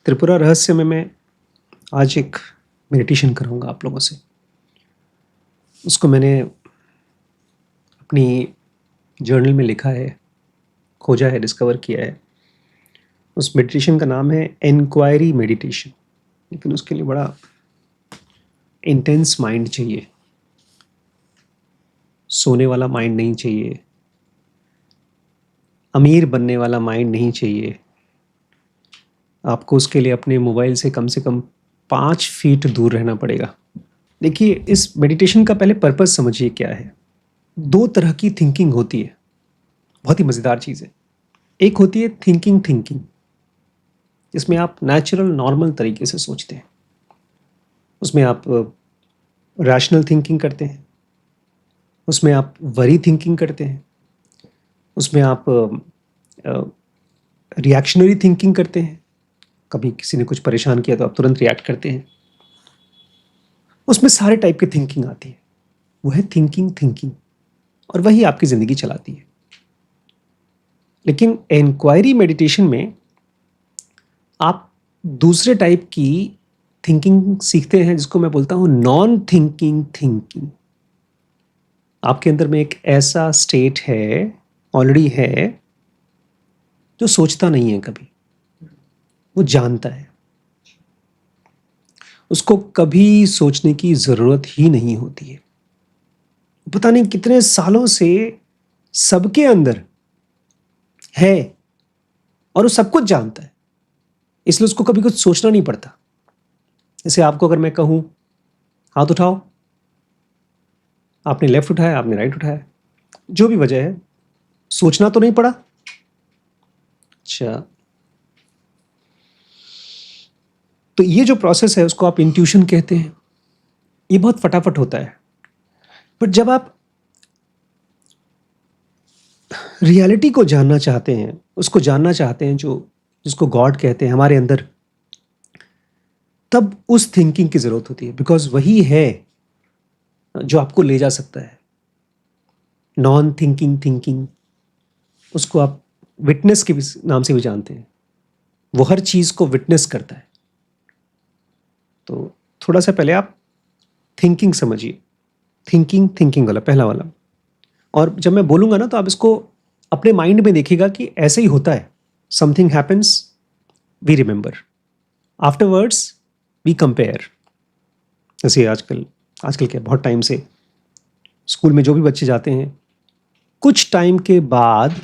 त्रिपुरा रहस्य में मैं आज एक मेडिटेशन कराऊंगा आप लोगों से। उसको मैंने अपनी जर्नल में लिखा है, खोजा है, डिस्कवर किया है। उस मेडिटेशन का नाम है एनक्वायरी मेडिटेशन, लेकिन उसके लिए बड़ा इंटेंस माइंड चाहिए, सोने वाला माइंड नहीं चाहिए, अमीर बनने वाला माइंड नहीं चाहिए। आपको उसके लिए अपने मोबाइल से कम 5 फीट दूर रहना पड़ेगा। देखिए, इस मेडिटेशन का पहले पर्पस समझिए क्या है। 2 तरह की थिंकिंग होती है, बहुत ही मज़ेदार चीज़ है। एक होती है थिंकिंग, जिसमें आप नेचुरल नॉर्मल तरीके से सोचते हैं। उसमें आप रैशनल थिंकिंग करते हैं, उसमें आप वरी थिंकिंग करते हैं, उसमें आप रिएक्शनरी थिंकिंग करते हैं। कभी किसी ने कुछ परेशान किया तो आप तुरंत रिएक्ट करते हैं। उसमें सारे टाइप की थिंकिंग आती है। वो है थिंकिंग, और वही आपकी ज़िंदगी चलाती है। लेकिन एनक्वायरी मेडिटेशन में आप दूसरे टाइप की थिंकिंग सीखते हैं, जिसको मैं बोलता हूँ नॉन थिंकिंग। आपके अंदर में एक ऐसा स्टेट है, ऑलरेडी है, जो सोचता नहीं है कभी, वो जानता है। उसको कभी सोचने की ज़रूरत ही नहीं होती है। पता नहीं कितने सालों से सबके अंदर है, और वो सब कुछ जानता है, इसलिए उसको कभी कुछ सोचना नहीं पड़ता। जैसे आपको अगर मैं कहूँ हाथ उठाओ, आपने लेफ्ट उठाया, आपने राइट उठाया, जो भी वजह है, सोचना तो नहीं पड़ा। अच्छा, तो ये जो प्रोसेस है उसको आप इंट्यूशन कहते हैं। ये बहुत फटाफट होता है। बट जब आप रियलिटी को जानना चाहते हैं, उसको जानना चाहते हैं, जो जिसको गॉड कहते हैं हमारे अंदर, तब उस थिंकिंग की जरूरत होती है। बिकॉज वही है जो आपको ले जा सकता है। नॉन थिंकिंग, उसको आप विटनेस के नाम से भी जानते हैं। वो हर चीज को विटनेस करता है। तो थोड़ा सा पहले आप थिंकिंग समझिए। थिंकिंग वाला पहला वाला। और जब मैं बोलूंगा ना, तो आप इसको अपने माइंड में देखिएगा कि ऐसे ही होता है। Something happens, we remember, afterwards we compare. जैसे आजकल क्या, बहुत टाइम से स्कूल में जो भी बच्चे जाते हैं, कुछ टाइम के बाद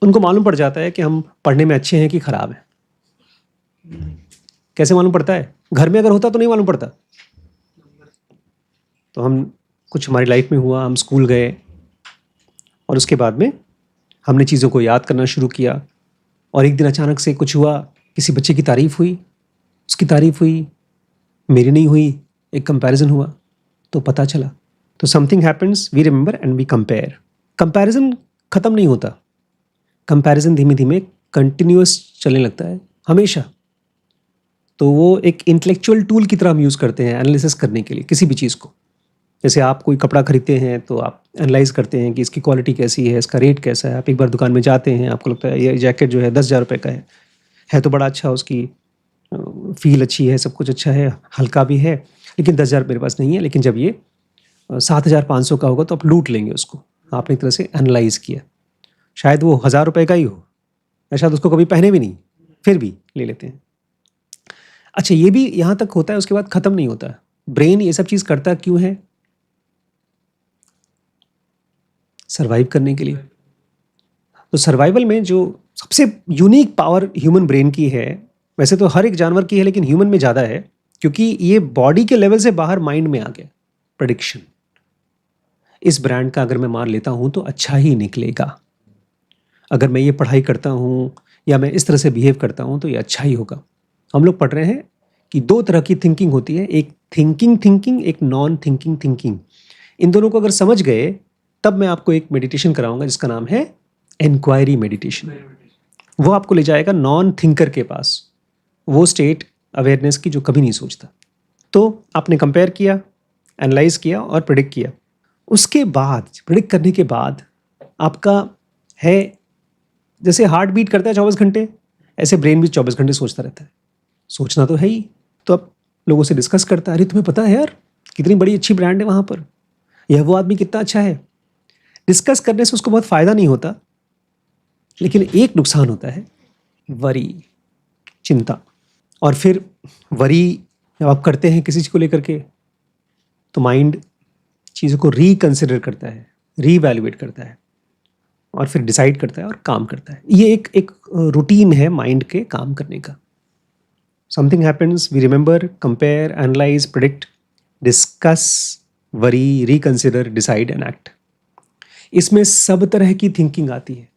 उनको मालूम पड़ जाता है कि हम पढ़ने में अच्छे हैं कि खराब हैं। कैसे मालूम पड़ता है? घर में अगर होता तो नहीं मालूम पड़ता। तो हम कुछ हमारी लाइफ में हुआ, हम स्कूल गए, और उसके बाद में हमने चीज़ों को याद करना शुरू किया, और एक दिन अचानक से कुछ हुआ, किसी बच्चे की तारीफ हुई, उसकी तारीफ हुई, मेरी नहीं हुई, एक कंपैरिजन हुआ, तो पता चला। तो something happens, we remember and we compare. Comparison खत्म नहीं होता। कंपैरिजन धीमे धीमे कंटिन्यूअस चलने लगता है हमेशा। तो वो एक इंटेलेक्चुअल टूल की तरह हम यूज़ करते हैं एनालिसिस करने के लिए किसी भी चीज़ को। जैसे आप कोई कपड़ा खरीदते हैं तो आप एनालाइज करते हैं कि इसकी क्वालिटी कैसी है, इसका रेट कैसा है। आप एक बार दुकान में जाते हैं, आपको लगता है ये जैकेट जो है 10,000 रुपये का है तो बड़ा अच्छा, उसकी फील अच्छी है, सब कुछ अच्छा है, हल्का भी है, लेकिन 10,000 मेरे पास नहीं है। लेकिन जब ये 7,500 का होगा तो आप लूट लेंगे उसको। आपने एक तरह से एनालाइज किया। शायद वो 1,000 रुपये का ही हो, या शायद उसको कभी पहने भी नहीं, फिर भी ले लेते हैं। अच्छा, ये भी यहाँ तक होता है, उसके बाद ख़त्म नहीं होता। ब्रेन ये सब चीज़ करता क्यों है? सर्वाइव करने के लिए। तो सर्वाइवल में जो सबसे यूनिक पावर ह्यूमन ब्रेन की है, वैसे तो हर एक जानवर की है, लेकिन ह्यूमन में ज़्यादा है, क्योंकि ये बॉडी के लेवल से बाहर माइंड में आ गया। प्रेडिक्शन, इस ब्रांड का अगर मैं मान लेता हूँ तो अच्छा ही निकलेगा। अगर मैं ये पढ़ाई करता हूँ या मैं इस तरह से बिहेव करता हूँ तो ये अच्छा ही होगा। हम लोग पढ़ रहे हैं कि 2 तरह की थिंकिंग होती है, एक थिंकिंग, एक नॉन थिंकिंग। इन दोनों को अगर समझ गए, तब मैं आपको एक मेडिटेशन कराऊंगा जिसका नाम है एनक्वायरी मेडिटेशन। वो आपको ले जाएगा नॉन थिंकर के पास, वो स्टेट अवेयरनेस की जो कभी नहीं सोचता। तो आपने कंपेयर किया, एनालाइज किया और प्रिडिक्ट किया। उसके बाद, प्रिडिक्ट करने के बाद, आपका है जैसे हार्ट बीट करता है 24 घंटे, ऐसे ब्रेन भी 24 घंटे सोचता रहता है, सोचना तो है ही। तो अब लोगों से डिस्कस करता है, अरे तुम्हें पता है यार कितनी बड़ी अच्छी ब्रांड है वहाँ पर, यह वो आदमी कितना अच्छा है। डिस्कस करने से उसको बहुत फ़ायदा नहीं होता, लेकिन एक नुकसान होता है, वरी, चिंता। और फिर वरी जब आप करते हैं किसी चीज़ को लेकर के, तो माइंड चीज़ों को रिकंसिडर करता है, रीवैल्यूएट करता है, और फिर डिसाइड करता है और काम करता है। ये एक रूटीन है माइंड के काम करने का। Something happens, we remember, compare, analyse, predict, discuss, worry, reconsider, decide and act. इसमें सब तरह की थिंकिंग आती है।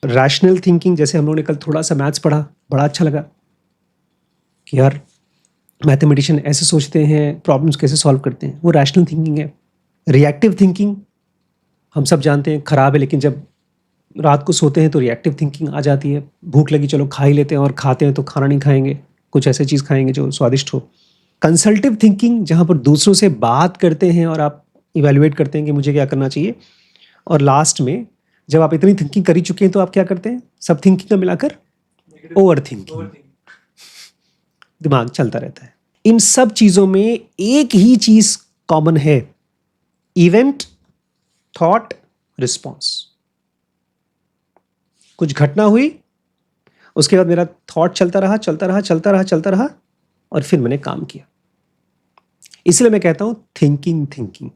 रैशनल थिंकिंग, जैसे हम लोगों ने कल थोड़ा सा मैथ्स पढ़ा, बड़ा अच्छा लगा कि यार मैथमेटिशियन ऐसे सोचते हैं, प्रॉब्लम्स कैसे सॉल्व करते हैं, वो रैशनल थिंकिंग है। रिएक्टिव थिंकिंग हम सब जानते हैं खराब है, लेकिन जब रात को सोते हैं तो रिएक्टिव थिंकिंग आ जाती है, भूख लगी चलो खा ही लेते हैं, और खाते हैं तो खाना नहीं खाएंगे, कुछ ऐसी चीज़ खाएंगे जो स्वादिष्ट हो। कंसल्टिव थिंकिंग, जहाँ पर दूसरों से बात करते हैं और आप इवेल्युएट करते हैं कि मुझे क्या करना चाहिए, और लास्ट में जब आप इतनी थिंकिंग कर ही चुके हैं तो आप क्या करते हैं, सब थिंकिंग का मिलाकर ओवर थिंकिंग, दिमाग चलता रहता है। इन सब चीज़ों में एक ही चीज़ कॉमन है, इवेंट, थॉट, रिस्पॉन्स। कुछ घटना हुई, उसके बाद मेरा थॉट चलता रहा चलता रहा चलता रहा चलता रहा, और फिर मैंने काम किया। इसलिए मैं कहता हूं थिंकिंग थिंकिंग।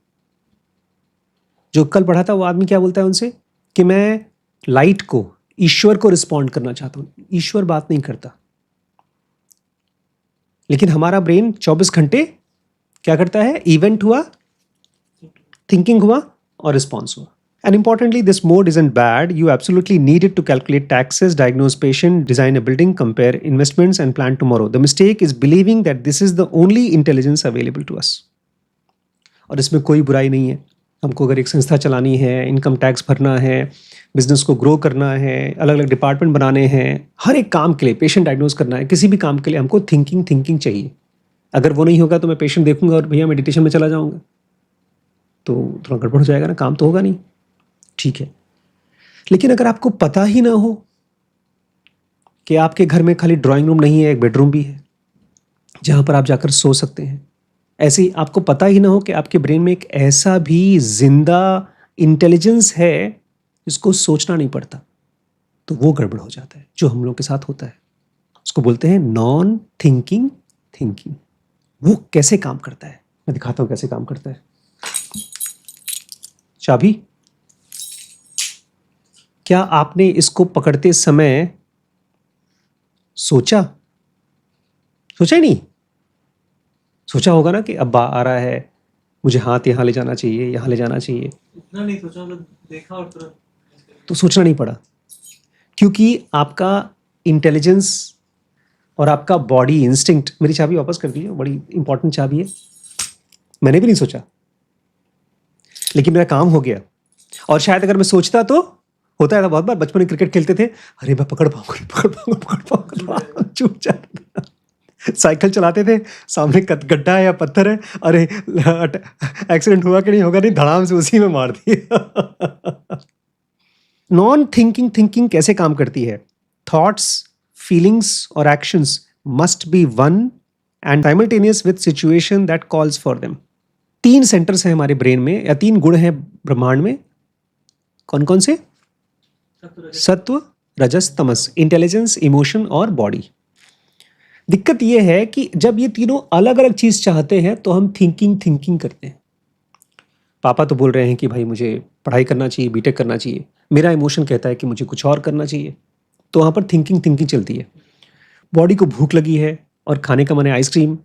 जो कल पढ़ा था वो आदमी क्या बोलता है उनसे कि मैं लाइट को, ईश्वर को रिस्पॉन्ड करना चाहता हूं। ईश्वर बात नहीं करता, लेकिन हमारा ब्रेन 24 घंटे क्या करता है, इवेंट हुआ, थिंकिंग हुआ और रिस्पॉन्स हुआ। And importantly, this mode isn't bad. You absolutely need it to calculate taxes, diagnose patient, design a building, compare investments, and plan tomorrow. The mistake is believing that this is the only intelligence available to us. और इसमें कोई बुराई नहीं है। हमको अगर एक संस्था चलानी है, इनकम टैक्स भरना है, बिजनेस को ग्रो करना है, अलग अलग डिपार्टमेंट बनाने हैं, हर एक काम के लिए, पेशेंट डायग्नोज करना है, किसी भी काम के लिए हमको थिंकिंग चाहिए। अगर वो नहीं होगा तो मैं पेशेंट देखूंगा और भैया मेडिटेशन में चला जाऊंगा, तो थोड़ा गड़बड़ हो जाएगा ना, काम तो होगा नहीं। ठीक है, लेकिन अगर आपको पता ही ना हो कि आपके घर में खाली ड्राइंग रूम नहीं है, एक बेडरूम भी है जहां पर आप जाकर सो सकते हैं, ऐसे ही आपको पता ही ना हो कि आपके ब्रेन में एक ऐसा भी जिंदा इंटेलिजेंस है जिसको सोचना नहीं पड़ता, तो वो गड़बड़ हो जाता है, जो हम लोग के साथ होता है। उसको बोलते हैं नॉन थिंकिंग थिंकिंग। वो कैसे काम करता है, मैं दिखाता हूं कैसे काम करता है। चाबी, क्या आपने इसको पकड़ते समय सोचा ही नहीं? सोचा होगा ना कि अब्बा आ रहा है, मुझे हाथ यहाँ ले जाना चाहिए, यहाँ ले जाना चाहिए। इतना नहीं सोचा, मतलब देखा और तुरंत तो सोचना नहीं पड़ा, क्योंकि आपका इंटेलिजेंस और आपका बॉडी इंस्टिंक्ट। मेरी चाबी वापस कर दीजिए, बड़ी इंपॉर्टेंट चाबी है। मैंने भी नहीं सोचा, लेकिन मेरा काम हो गया। और शायद अगर मैं सोचता तो होता है, बहुत बार बचपन में क्रिकेट खेलते थे, अरे मैं पकड़ पाऊंगा, चूक जाता। साइकिल चलाते थे, सामने गड्ढा है या पत्थर है, अरे एक्सीडेंट हुआ कि नहीं होगा, नहीं, धड़ाम से उसी में मार दिया। नॉन थिंकिंग थिंकिंग कैसे काम करती है? थॉट्स, फीलिंग्स और actions must be one and simultaneous with situation that calls for them. 3 centres हैं हमारे ब्रेन में, या 3 गुण हैं ब्रह्मांड में। कौन कौन से? सत्व, रजस, तमस, इंटेलिजेंस, इमोशन और बॉडी। दिक्कत यह है कि जब ये तीनों अलग अलग चीज चाहते हैं तो हम थिंकिंग करते हैं। पापा तो बोल रहे हैं कि भाई मुझे पढ़ाई करना चाहिए, बीटेक करना चाहिए, मेरा इमोशन कहता है कि मुझे कुछ और करना चाहिए, तो वहां पर थिंकिंग चलती है। बॉडी को भूख लगी है और खाने का मन है आइसक्रीम,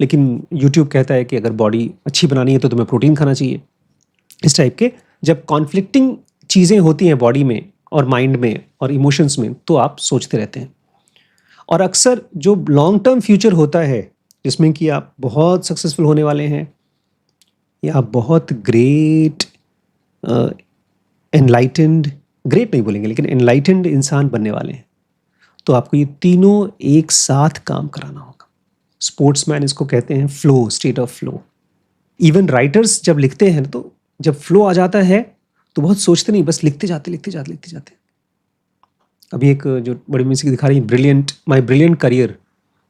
लेकिन यूट्यूब कहता है कि अगर बॉडी अच्छी बनानी है तो तुम्हें प्रोटीन खाना चाहिए। इस टाइप के जब कॉन्फ्लिक्टिंग चीज़ें होती हैं बॉडी में और माइंड में और इमोशंस में, तो आप सोचते रहते हैं। और अक्सर जो लॉन्ग टर्म फ्यूचर होता है, जिसमें कि आप बहुत सक्सेसफुल होने वाले हैं या आप बहुत ग्रेट एनलाइटेंड, ग्रेट नहीं बोलेंगे लेकिन एनलाइटेंड इंसान बनने वाले हैं, तो आपको ये तीनों एक साथ काम कराना होगा। स्पोर्ट्समैन इसको कहते हैं flow, state of flow. Even writers जब लिखते हैं तो जब फ्लो आ जाता है तो बहुत सोचते नहीं, बस लिखते जाते। अभी एक जो बड़ी म्यूजिक दिखा रही है ब्रिलियंट माई ब्रिलियंट करियर,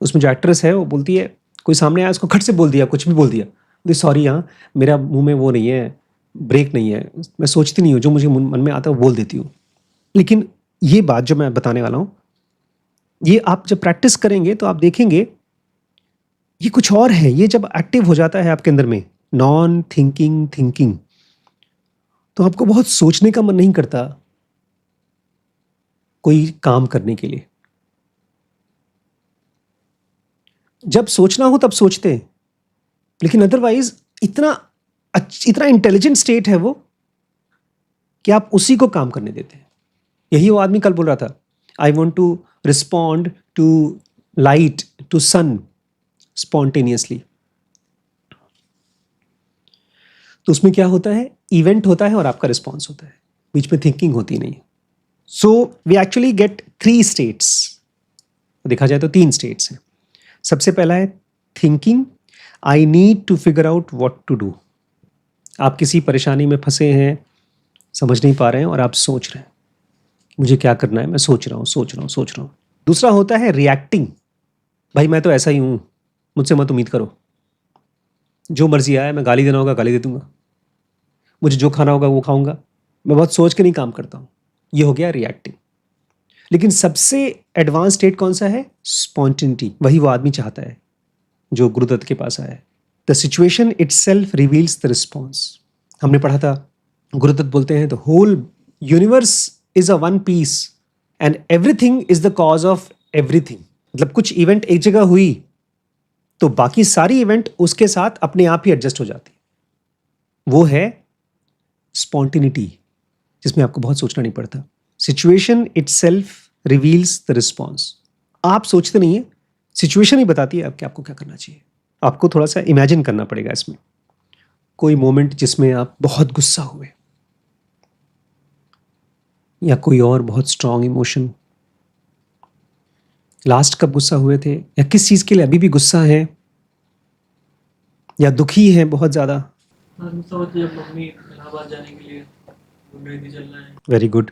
उसमें जो एक्ट्रेस है वो बोलती है, कोई सामने आया उसको खट से बोल दिया, कुछ भी बोल दिया, बोलती सॉरी हाँ मेरा मुंह में वो नहीं है, ब्रेक नहीं है, मैं सोचती नहीं हूँ, जो मुझे मन में आता है वो बोल देती हूँ। लेकिन ये बात जो मैं बताने वाला हूँ, ये आप जब प्रैक्टिस करेंगे तो आप देखेंगे ये कुछ और है। ये जब एक्टिव हो जाता है आपके अंदर में नॉन थिंकिंग थिंकिंग, तो आपको बहुत सोचने का मन नहीं करता कोई काम करने के लिए। जब सोचना हो तब सोचते हैं, लेकिन अदरवाइज इतना इंटेलिजेंट स्टेट है वो कि आप उसी को काम करने देते हैं। यही वो आदमी कल बोल रहा था, I want to respond to light to sun spontaneously. तो उसमें क्या होता है, इवेंट होता है और आपका रिस्पॉन्स होता है, बीच में थिंकिंग होती नहीं। So we actually get 3 states. देखा जाए तो 3 स्टेट्स हैं। सबसे पहला है thinking, I need to figure out what to do. आप किसी परेशानी में फंसे हैं, समझ नहीं पा रहे हैं और आप सोच रहे हैं मुझे क्या करना है, मैं सोच रहा हूँ। दूसरा होता है रिएक्टिंग, भाई मैं तो ऐसा ही हूँ, मुझसे मत उम्मीद करो, जो मर्जी आया, मैं गाली देना होगा गाली दे दूंगा, मुझे जो खाना होगा वो खाऊंगा, मैं बहुत सोच के नहीं काम करता हूँ। ये हो गया रिएक्टिंग। लेकिन सबसे एडवांस स्टेट कौन सा है, स्पॉन्टेनिटी। वही वो आदमी चाहता है जो गुरुदत्त के पास आया है। The situation itself reveals the response. हमने पढ़ा था, गुरुदत्त बोलते हैं the whole universe is a one piece and everything is the cause of everything. मतलब कुछ इवेंट एक जगह हुई तो बाकी सारी इवेंट उसके साथ अपने आप ही एडजस्ट हो जाती। वो है स्पॉन्टेनिटी, जिसमें आपको बहुत सोचना नहीं पड़ता। Situation itself reveals the response. आप सोचते नहीं है, सिचुएशन ही बताती है आपको क्या करना चाहिए। आपको थोड़ा सा इमेजिन करना पड़ेगा इसमें कोई मोमेंट जिसमें आप बहुत गुस्सा हुए या कोई और बहुत स्ट्रांग इमोशन। लास्ट कब गुस्सा हुए थे, या किस चीज़ के लिए अभी भी गुस्सा है या दुखी है बहुत ज़्यादा। हाँ, गुस्सा होती है जब मम्मी इलाहाबाद जाने के लिए बोल रही थी चलना है। Very good.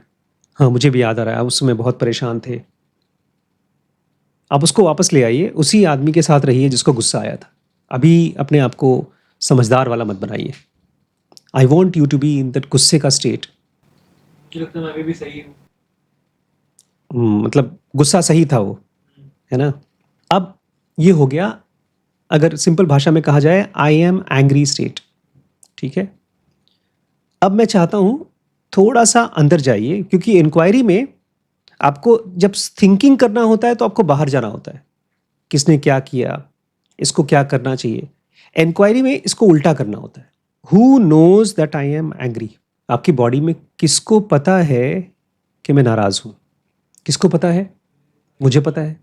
हाँ मुझे भी याद आ रहा है, आप उस समय बहुत परेशान थे। आप उसको वापस ले आइए, उसी आदमी के साथ रहिए जिसको गुस्सा आया था। अभी अपने आप को समझदार वाला मत बनाइए। I want you to be in that गुस्से का स्टेट। मुझे लगता है मैं अभी भी सही हूँ। मतलब गुस्सा सही था वो, है ना। अब ये हो गया, अगर सिंपल भाषा में कहा जाए, आई एम एंग्री स्टेट। ठीक है, अब मैं चाहता हूं थोड़ा सा अंदर जाइए, क्योंकि इंक्वायरी में आपको जब थिंकिंग करना होता है तो आपको बाहर जाना होता है, किसने क्या किया, इसको क्या करना चाहिए। इंक्वायरी में इसको उल्टा करना होता है। Who knows that I am angry. आपकी बॉडी में किसको पता है कि मैं नाराज हूं, किसको पता है, मुझे पता है।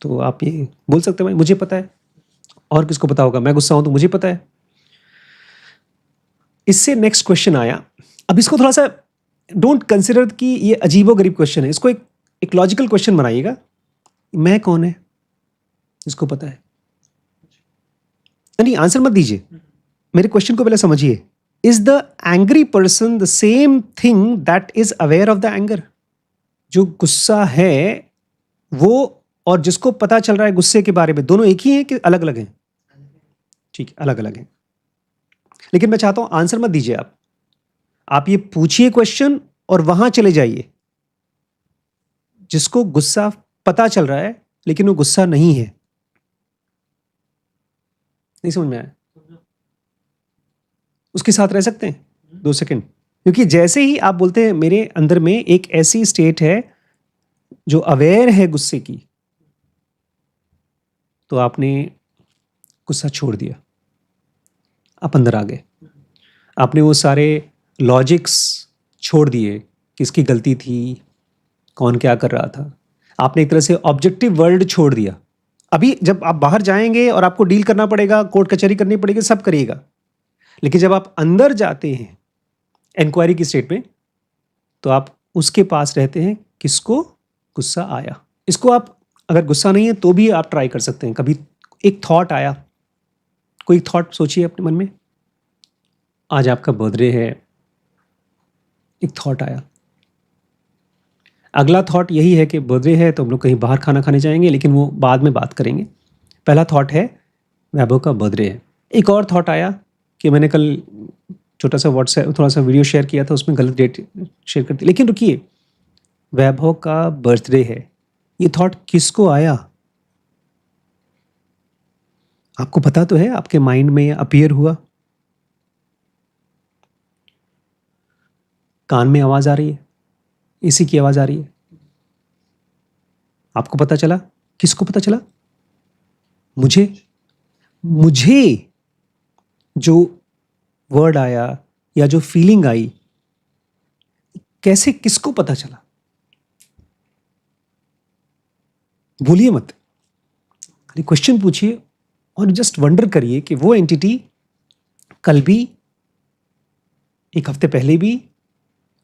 तो आप ये बोल सकते हैं भाई मुझे पता है, और किसको पता होगा, मैं गुस्सा हूं तो मुझे पता है। इससे नेक्स्ट क्वेश्चन आया। अब इसको थोड़ा सा डोंट कंसिडर कि ये अजीबो गरीब क्वेश्चन है, इसको एक लॉजिकल क्वेश्चन बनाइएगा। मैं कौन है, इसको पता है? नहीं, आंसर मत दीजिए, मेरे क्वेश्चन को पहले समझिए। Is the angry person the same thing that is aware of the anger? जो गुस्सा है वो और जिसको पता चल रहा है गुस्से के बारे में, दोनों एक ही हैं कि अलग अलग हैं? ठीक है, अलग अलग हैं। लेकिन मैं चाहता हूं आंसर मत दीजिए आप ये पूछिए क्वेश्चन और वहां चले जाइए। जिसको गुस्सा पता चल रहा है लेकिन वो गुस्सा नहीं है, नहीं समझ में आया? उसके साथ रह सकते हैं 2 सेकंड, क्योंकि जैसे ही आप बोलते हैं मेरे अंदर में एक ऐसी स्टेट है जो अवेयर है गुस्से की, तो आपने गुस्सा छोड़ दिया, आप अंदर आ गए। आपने वो सारे लॉजिक्स छोड़ दिए, किसकी गलती थी, कौन क्या कर रहा था। आपने एक तरह से ऑब्जेक्टिव वर्ल्ड छोड़ दिया। अभी जब आप बाहर जाएंगे और आपको डील करना पड़ेगा, कोर्ट कचहरी करनी पड़ेगी, सब करिएगा, लेकिन जब आप अंदर जाते हैं इंक्वायरी की स्टेट में, तो आप उसके पास रहते हैं किसको गुस्सा आया। इसको आप अगर गुस्सा नहीं है तो भी आप ट्राई कर सकते हैं। कभी एक थॉट आया, कोई थॉट सोचिए अपने मन में। आज आपका बर्थडे है, एक थॉट आया, अगला थॉट यही है कि बर्थडे है तो हम लोग कहीं बाहर खाना खाने जाएंगे, लेकिन वो बाद में बात करेंगे। पहला थॉट है वैभव का बर्थडे है। एक और थॉट आया कि मैंने कल छोटा सा व्हाट्सएप थोड़ा सा वीडियो शेयर किया था, उसमें गलत डेट शेयर कर दी। लेकिन रुकिए, वैभव का बर्थडे है, ये थॉट किसको आया? आपको पता तो है, आपके माइंड में अपीयर हुआ, कान में आवाज आ रही है, इसी की आवाज आ रही है, आपको पता चला? किसको पता चला? मुझे जो वर्ड आया या जो फीलिंग आई, कैसे, किसको पता चला? भूलिए मत, खाली क्वेश्चन पूछिए और जस्ट वंडर करिए कि वो एंटिटी कल भी, एक हफ्ते पहले भी,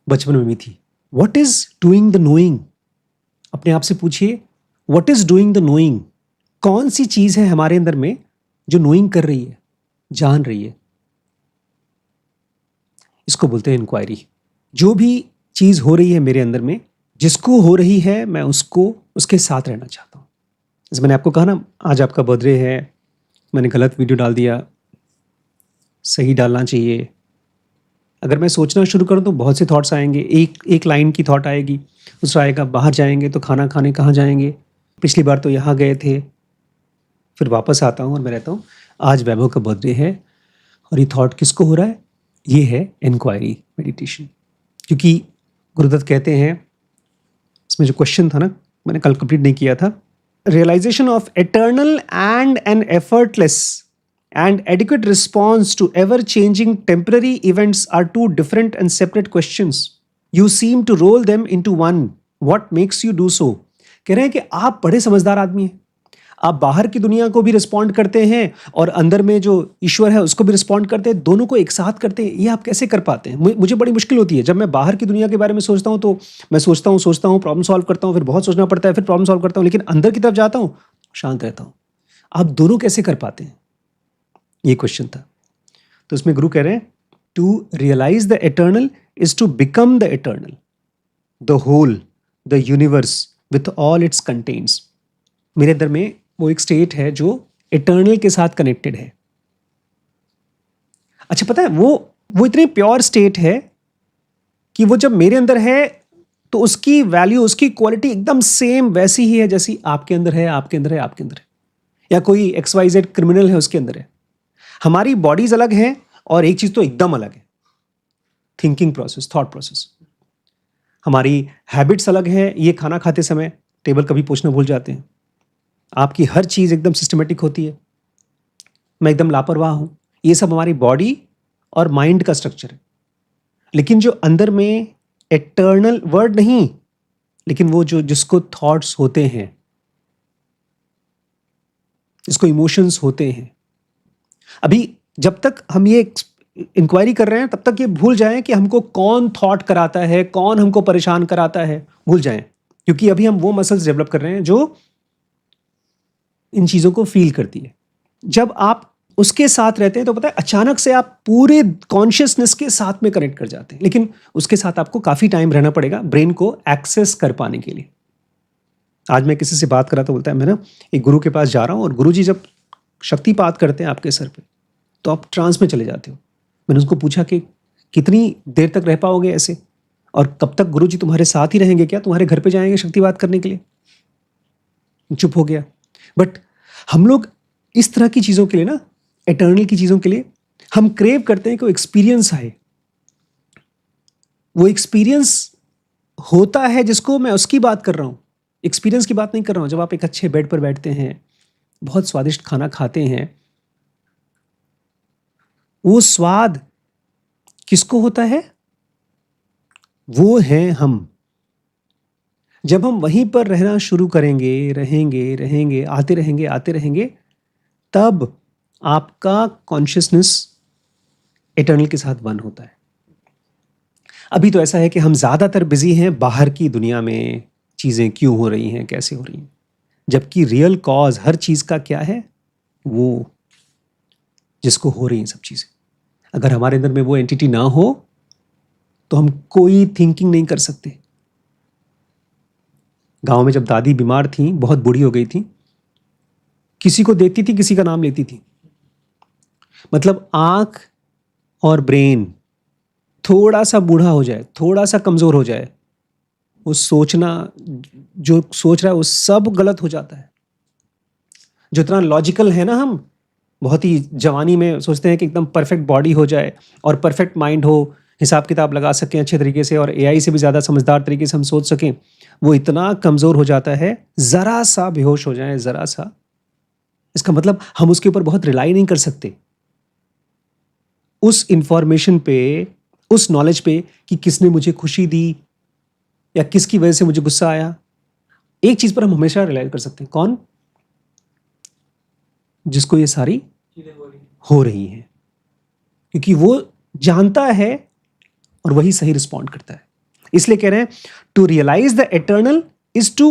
बचपन में भी थी। What is doing the knowing? अपने आप से पूछिए, what is doing the knowing? कौन सी चीज है हमारे अंदर में जो नोइंग कर रही है, जान रही है? इसको बोलते हैं इंक्वायरी। जो भी चीज हो रही है मेरे अंदर में, जिसको हो रही है, मैं उसको उसके साथ रहना चाहता हूं। जैसे मैंने आपको कहा ना, आज आपका बर्थडे है, मैंने गलत वीडियो डाल दिया, सही डालना चाहिए। अगर मैं सोचना शुरू करूं तो बहुत से थॉट्स आएंगे। एक लाइन की थॉट आएगी, दूसरा आएगा बाहर जाएंगे तो खाना खाने कहाँ जाएंगे, पिछली बार तो यहाँ गए थे। फिर वापस आता हूँ और मैं रहता हूँ, आज वैभव का बर्थडे है और ये थॉट किसको हो रहा है? ये है इंक्वायरी मेडिटेशन। क्योंकि गुरुदत्त कहते हैं, इसमें जो क्वेश्चन था ना, मैंने कल कंप्लीट नहीं किया था, realization of eternal and an effortless and adequate response to ever-changing temporary events are two different and separate questions. You seem to roll them into one. What makes you do so? कह रहे हैं कि आप बड़े समझदार आदमी हैं। आप बाहर की दुनिया को भी रिस्पॉन्ड करते हैं और अंदर में जो ईश्वर है उसको भी रिस्पॉन्ड करते हैं, दोनों को एक साथ करते हैं। ये आप कैसे कर पाते हैं? मुझे बड़ी मुश्किल होती है जब मैं बाहर की दुनिया के बारे में सोचता हूँ, तो मैं सोचता हूँ, प्रॉब्लम सॉल्व करता हूँ, फिर बहुत सोचना पड़ता है, फिर प्रॉब्लम सॉल्व करता हूँ, लेकिन अंदर की तरफ जाता हूँ, शांत रहता हूँ। आप दोनों कैसे कर पाते हैं? ये क्वेश्चन था। तो इसमें गुरु कह रहे हैं, to realise the eternal is to become the eternal, the whole, the universe with all its contents. मेरे अंदर में वो एक स्टेट है जो एटर्नल के साथ कनेक्टेड है। अच्छा, पता है वो इतनी प्योर स्टेट है कि वो जब मेरे अंदर है तो उसकी वैल्यू, उसकी क्वालिटी एकदम सेम वैसी ही है जैसी आपके अंदर है, आपके अंदर है, आपके अंदर है, या कोई XYZ क्रिमिनल है उसके अंदर है। हमारी बॉडीज अलग हैं और एक चीज तो एकदम अलग है, थिंकिंग प्रोसेस, थॉट प्रोसेस। हमारी हैबिट्स अलग है। ये खाना खाते समय टेबल कभी पोंछना भूल जाते हैं, आपकी हर चीज एकदम सिस्टमेटिक होती है, मैं एकदम लापरवाह हूं। ये सब हमारी बॉडी और माइंड का स्ट्रक्चर है। लेकिन जो अंदर में एटर्नल वर्ड नहीं, लेकिन वो जो जिसको थॉट्स होते हैं, जिसको इमोशंस होते हैं, अभी जब तक हम ये इंक्वायरी कर रहे हैं तब तक ये भूल जाएं कि हमको कौन थॉट कराता है, कौन हमको परेशान कराता है, भूल जाएं। क्योंकि अभी हम वो मसल्स डेवलप कर रहे हैं जो इन चीजों को फील करती है। जब आप उसके साथ रहते हैं तो पता है, अचानक से आप पूरे कॉन्शियसनेस के साथ में कनेक्ट कर जाते हैं। लेकिन उसके साथ आपको काफी टाइम रहना पड़ेगा ब्रेन को एक्सेस कर पाने के लिए। आज मैं किसी से बात कर रहा था, बोलता है मैं ना एक गुरु के पास जा रहा हूं और गुरु जी जब शक्तिपात करते हैं आपके सर पे तो आप ट्रांस में चले जाते हो। मैंने उसको पूछा कि कितनी देर तक रह पाओगे ऐसे, और कब तक गुरु जी तुम्हारे साथ ही रहेंगे, क्या तुम्हारे घर पे जाएंगे शक्तिपात करने के लिए? चुप हो गया। बट हम लोग इस तरह की चीजों के लिए ना, एटर्नल की चीजों के लिए हम क्रेव करते हैं कि वो एक्सपीरियंस आए। वो एक्सपीरियंस होता है जिसको मैं उसकी बात कर रहा हूं, एक्सपीरियंस की बात नहीं कर रहा हूं। जब आप एक अच्छे बेड पर बैठते हैं, बहुत स्वादिष्ट खाना खाते हैं, वो स्वाद किसको होता है? वो हैं हम। जब हम वहीं पर रहना शुरू करेंगे, रहेंगे, आते रहेंगे, तब आपका कॉन्शियसनेस एटर्नल के साथ वन होता है। अभी तो ऐसा है कि हम ज्यादातर बिजी हैं बाहर की दुनिया में, चीजें क्यों हो रही हैं, कैसे हो रही हैं, जबकि रियल कॉज हर चीज का क्या है? वो जिसको हो रही हैं सब चीजें। अगर हमारे अंदर में वो एंटिटी ना हो तो हम कोई थिंकिंग नहीं कर सकते। गांव में जब दादी बीमार थी, बहुत बूढ़ी हो गई थी, किसी को देखती थी, किसी का नाम लेती थी। मतलब आंख और ब्रेन थोड़ा सा बूढ़ा हो जाए, थोड़ा सा कमजोर हो जाए, वो सोचना, जो सोच रहा है वो सब गलत हो जाता है। जो इतना लॉजिकल है ना, हम बहुत ही जवानी में सोचते हैं कि एकदम परफेक्ट बॉडी हो जाए और परफेक्ट माइंड हो, हिसाब किताब लगा सकें अच्छे तरीके से और एआई से भी ज़्यादा समझदार तरीके से हम सोच सकें, वो इतना कमज़ोर हो जाता है, ज़रा सा बेहोश हो जाए, ज़रा सा, इसका मतलब हम उसके ऊपर बहुत रिलाई नहीं कर सकते, उस इंफॉर्मेशन पे, उस नॉलेज पे कि किसने मुझे खुशी दी या किसकी वजह से मुझे गुस्सा आया। एक चीज़ पर हम हमेशा रिलाई कर सकते हैं, कौन? जिसको ये सारी चीजें हो रही हैं, क्योंकि वो जानता है और वही सही रिस्पॉन्ड करता है। इसलिए कह रहे हैं to realise the eternal is to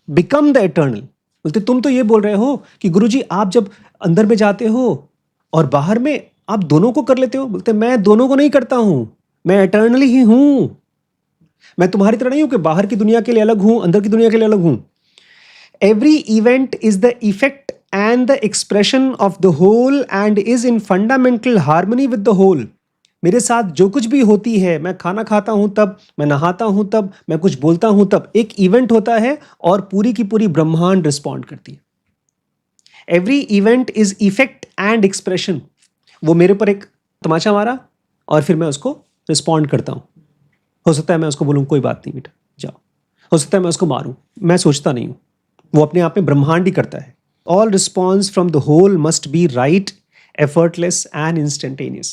become the eternal. बोलते तुम तो ये बोल रहे हो कि गुरुजी आप जब अंदर में जाते हो और बाहर में आप दोनों को कर लेते हो। बोलते मैं दोनों को नहीं करता हूं, मैं एटर्नली ही हूं। मैं तुम्हारी तरह नहीं हूं कि बाहर की दुनिया के लिए अलग हूं, अंदर की दुनिया के लिए अलग हूं। Every event is the effect and the expression of the whole and is in fundamental harmony with the whole। मेरे साथ जो कुछ भी होती है, मैं खाना खाता हूं तब, मैं नहाता हूं तब, मैं कुछ बोलता हूं तब, एक इवेंट होता है और पूरी की पूरी ब्रह्मांड रिस्पॉन्ड करती है। Every event is effect and expression. वो मेरे पर एक तमाचा मारा और फिर मैं उसको रिस्पॉन्ड करता हूं। हो सकता है मैं उसको बोलूं कोई बात नहीं बेटा जाओ, हो सकता है मैं उसको मारूं, मैं सोचता नहीं हूं, वो अपने आप में ब्रह्मांड ही करता है। All response from the whole must be right, effortless and instantaneous।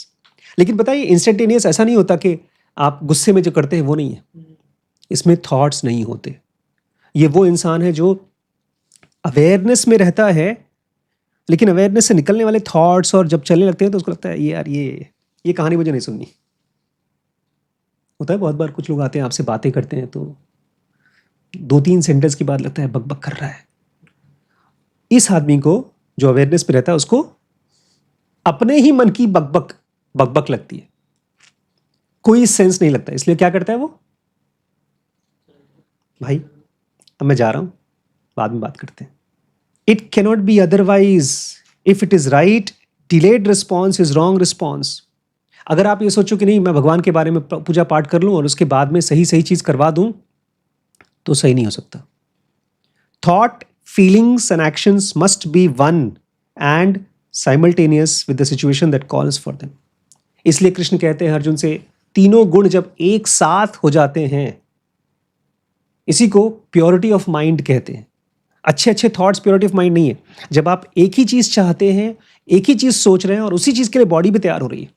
लेकिन बताइए इंस्टेंटेनियस ऐसा नहीं होता कि आप गुस्से में जो करते हैं वो नहीं है, इसमें थॉट्स नहीं होते। ये वो इंसान है जो अवेयरनेस में रहता है, लेकिन अवेयरनेस से निकलने वाले थॉट्स और जब चलने लगते हैं तो उसको लगता है ये यार ये कहानी मुझे नहीं सुननी। होता है बहुत बार, कुछ लोग आते हैं आपसे बातें करते हैं तो 2-3 सेंटेंस के बाद लगता है बकबक कर रहा है। इस आदमी को जो अवेयरनेस पे रहता है उसको अपने ही मन की बकबक लगती है, कोई सेंस नहीं लगता। इसलिए क्या करता है वो, भाई अब मैं जा रहा हूं, बाद में बात करते हैं। It cannot be otherwise if it is right, delayed response is wrong response. अगर आप ये सोचो कि नहीं मैं भगवान के बारे में पूजा पाठ कर लूं और उसके बाद में सही सही चीज करवा दूं, तो सही नहीं हो सकता। Thought, feelings and actions must be one and simultaneous with the situation that calls for them। इसलिए कृष्ण कहते हैं अर्जुन से, तीनों गुण जब एक साथ हो जाते हैं, इसी को प्योरिटी ऑफ माइंड कहते हैं। अच्छे अच्छे थॉट्स प्योरिटी ऑफ माइंड नहीं है। जब आप एक ही चीज चाहते हैं, एक ही चीज सोच रहे हैं और उसी चीज के लिए बॉडी भी तैयार हो रही है।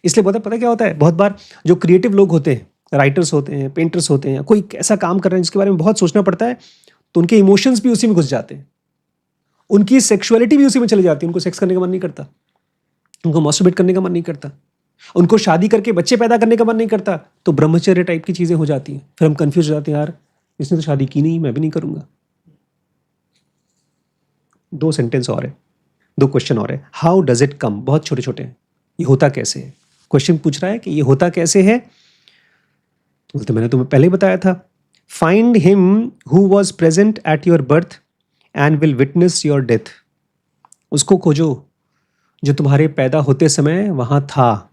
इसलिए पता क्या होता है, बहुत बार जो क्रिएटिव लोग होते हैं, राइटर्स होते हैं, पेंटर्स होते हैं, कोई ऐसा काम कर रहे हैं जिसके बारे में बहुत सोचना पड़ता है, तो उनके इमोशंस भी उसी में घुस जाते हैं, उनकी सेक्सुअलिटी भी उसी में चली जाती है। उनको सेक्स करने का मन नहीं करता, उनको मास्टरबेट करने का मन नहीं करता, उनको शादी करके बच्चे पैदा करने का मन नहीं करता, तो ब्रह्मचर्य टाइप की चीजें हो जाती हैं। फिर हम कंफ्यूज हो जाते हैं, यार इसने तो शादी की नहीं, मैं भी नहीं करूंगा। 2 सेंटेंस और है, 2 क्वेश्चन और है। हाउ डज इट कम, बहुत छोटे छोटे हैं। ये होता कैसे है, क्वेश्चन पूछ रहा है कि ये होता कैसे है। तो मैंने तुम्हें पहले ही बताया था, find him who was present at your birth and will witness your death. उसको खोजो जो तुम्हारे पैदा होते समय वहां था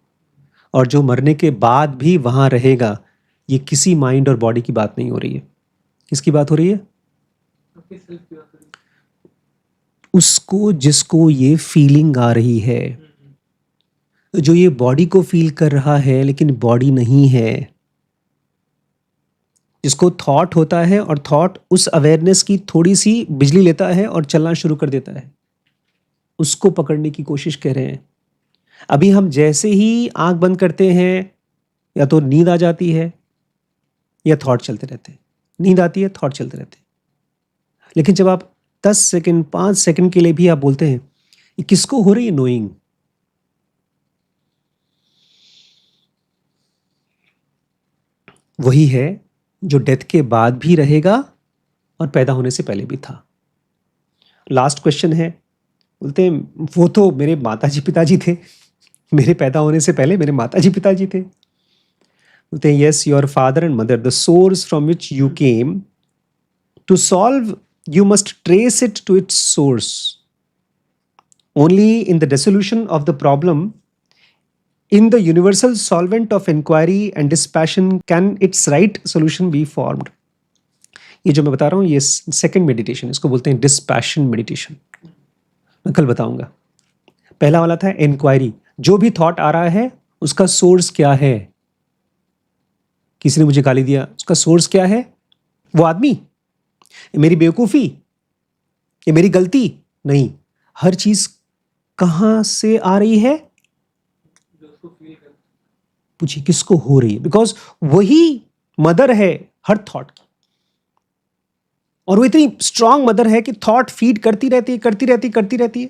और जो मरने के बाद भी वहां रहेगा। ये किसी माइंड और बॉडी की बात नहीं हो रही है। किसकी बात हो रही है? आपके सेल्फ की बात हो रही उसको जिसको ये फीलिंग आ रही है, जो ये बॉडी को फील कर रहा है लेकिन बॉडी नहीं है, जिसको थॉट होता है और थॉट उस अवेयरनेस की थोड़ी सी बिजली लेता है और चलना शुरू कर देता है, उसको पकड़ने की कोशिश कर रहे हैं। अभी हम जैसे ही आंख बंद करते हैं, या तो नींद आ जाती है या थॉट चलते रहते हैं, नींद आती है, थॉट चलते रहते हैं। लेकिन जब आप 10 सेकंड 5 सेकंड के लिए भी आप बोलते हैं, ये किसको हो रही है नोइंग, वही है जो डेथ के बाद भी रहेगा और पैदा होने से पहले भी था। लास्ट क्वेश्चन है, बोलते हैं वो तो मेरे माताजी पिताजी थे, मेरे पैदा होने से पहले मेरे माताजी पिताजी थे। बोलते हैं yes, your father and mother, the source from which you came To solve, you must trace it to its source. Only in the dissolution of the problem, in the universal solvent of inquiry and dispassion, can its right solution be formed. ये जो मैं बता रहा हूँ ये second meditation, इसको बोलते हैं डिस्पैशन मेडिटेशन. मैं कल बताऊंगा. पहला वाला था इंक्वायरी. जो भी थॉट आ रहा है उसका सोर्स क्या है. किसी ने मुझे गाली दिया, उसका सोर्स क्या है. वो आदमी, ये मेरी बेवकूफ़ी, ये मेरी गलती नहीं. हर चीज कहाँ से आ रही है. पूछिए किसको हो रही है. बिकॉज वही मदर है हर थॉट की. और वो इतनी स्ट्रांग मदर है कि थॉट फीड करती रहती है.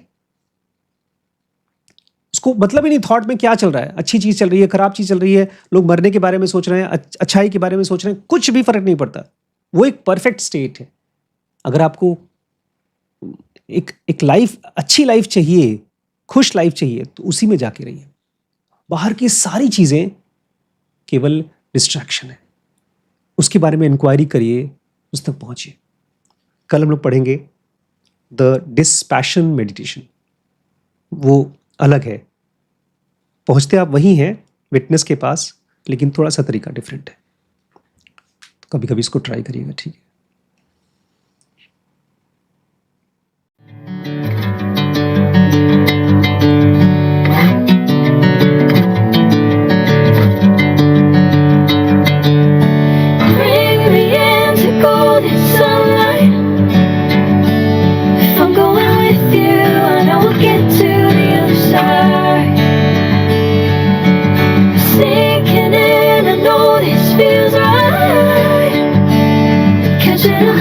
उसको मतलब ही नहीं थॉट में क्या चल रहा है. अच्छी चीज चल रही है, खराब चीज चल रही है, लोग मरने के बारे में सोच रहे हैं, अच्छाई के बारे में सोच रहे हैं, कुछ भी फर्क नहीं पड़ता. वो एक परफेक्ट स्टेट है. अगर आपको एक लाइफ, अच्छी लाइफ चाहिए, खुश लाइफ चाहिए, तो उसी में जाके रहिए. बाहर की सारी चीजें केवल डिस्ट्रैक्शन है. उसके बारे में इंक्वायरी करिए, उस तक पहुंचिए. कल हम लोग पढ़ेंगे द डिस्पैशन मेडिटेशन. वो अलग है. पहुंचते आप वही हैं विटनेस के पास, लेकिन थोड़ा सा तरीका डिफरेंट है. तो कभी कभी इसको ट्राई करिएगा. ठीक है. Bring me into golden sunlight. If I'm going with you, I know we'll get to the other side. Sinking in, I know this feels right. Catching a